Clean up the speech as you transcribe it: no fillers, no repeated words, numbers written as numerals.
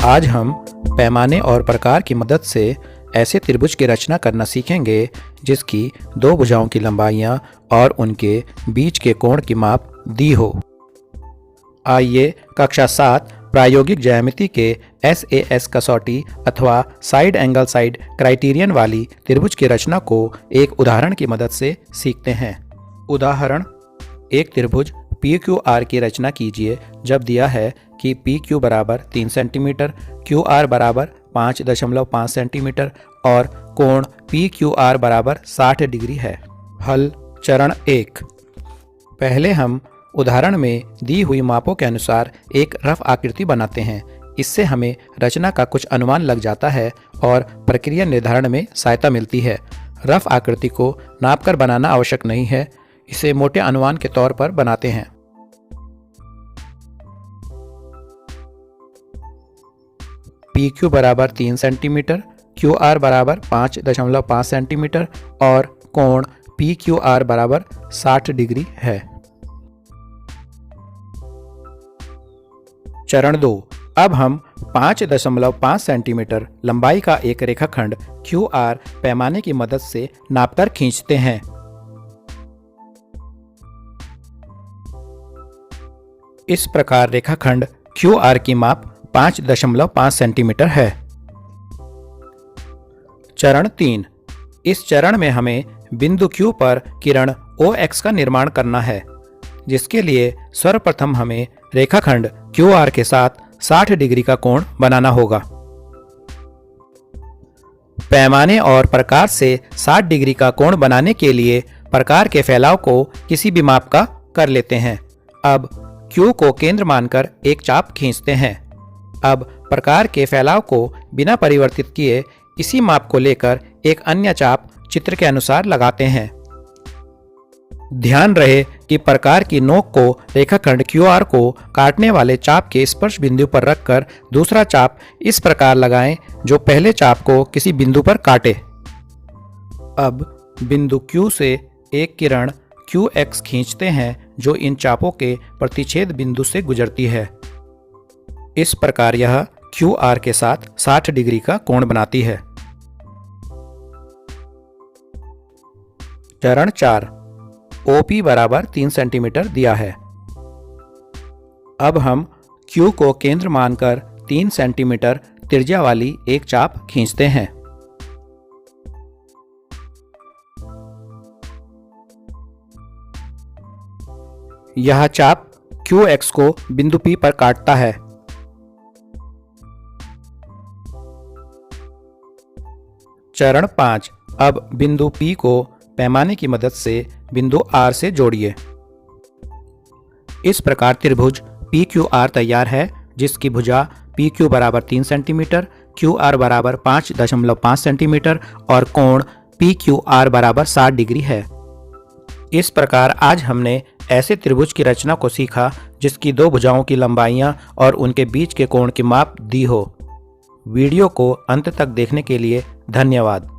आज हम पैमाने और प्रकार की मदद से ऐसे त्रिभुज की रचना करना सीखेंगे जिसकी दो भुजाओं की लंबाइयां और उनके बीच के कोण की माप दी हो। आइए कक्षा 7 प्रायोगिक ज्यामिति के SAS कसौटी अथवा साइड एंगल साइड क्राइटेरियन वाली त्रिभुज की रचना को एक उदाहरण की मदद से सीखते हैं। उदाहरण, एक त्रिभुज PQR की रचना कीजिए जब दिया है कि PQ बराबर 3 सेंटीमीटर, QR बराबर 5.5 सेंटीमीटर और कोण PQR बराबर 60 डिग्री है। हल चरण 1। पहले हम उदाहरण में दी हुई मापों के अनुसार एक रफ आकृति बनाते हैं। इससे हमें रचना का कुछ अनुमान लग जाता है और प्रक्रिया निर्धारण में सहायता मिलती है। रफ आकृति को नापकर बनाना आवश्यक नहीं है, इसे मोटे अनुमान के तौर पर बनाते हैं। PQ बराबर 3 सेंटीमीटर, QR बराबर 5.5 सेंटीमीटर और कोण PQR बराबर 60 डिग्री है। चरण 2। अब हम 5.5 सेंटीमीटर लंबाई का एक रेखाखंड QR पैमाने की मदद से नापकर खींचते हैं। इस प्रकार रेखाखंड QR की माप 5.5 सेंटीमीटर है। चरण 3। इस चरण में हमें बिंदु Q पर किरण OX का निर्माण करना है, जिसके लिए सर्वप्रथम हमें रेखाखंड QR के साथ 60 डिग्री का कोण बनाना होगा। पैमाने और प्रकार से 60 डिग्री का कोण बनाने के लिए प्रकार के फैलाव को किसी भी माप का कर लेते हैं। अब Q को केंद्र मानकर एक चाप खींचते हैं। अब प्रकार के फैलाव को बिना परिवर्तित किए इसी माप को लेकर एक अन्य चाप चित्र के अनुसार लगाते हैं। ध्यान रहे कि प्रकार की नोक को रेखाखंड QR को काटने वाले चाप के स्पर्श बिंदु पर रखकर दूसरा चाप इस प्रकार लगाएं जो पहले चाप को किसी बिंदु पर काटे। अब बिंदु Q से एक किरण QX खींचते हैं जो इन चापों के प्रतिच्छेद बिंदु से गुजरती है। इस प्रकार यह QR के साथ 60 डिग्री का कोण बनाती है। चरण 4। OP बराबर 3 सेंटीमीटर दिया है। अब हम Q को केंद्र मानकर 3 सेंटीमीटर त्रिज्या वाली एक चाप खींचते हैं। यह चाप QX को बिंदु P पर काटता है। चरण 5। अब बिंदु P को पैमाने की मदद से बिंदु R से जोड़िए। इस प्रकार त्रिभुज PQR तैयार है, जिसकी भुजा PQ बराबर 3 सेंटीमीटर, QR बराबर 5.5 सेंटीमीटर और कोण PQR बराबर 60 डिग्री है। इस प्रकार आज हमने ऐसे त्रिभुज की रचना को सीखा जिसकी दो भुजाओं की लंबाइयां और उनके बीच के कोण की माप दी हो। वीडियो को अंत तक देखने के लिए धन्यवाद।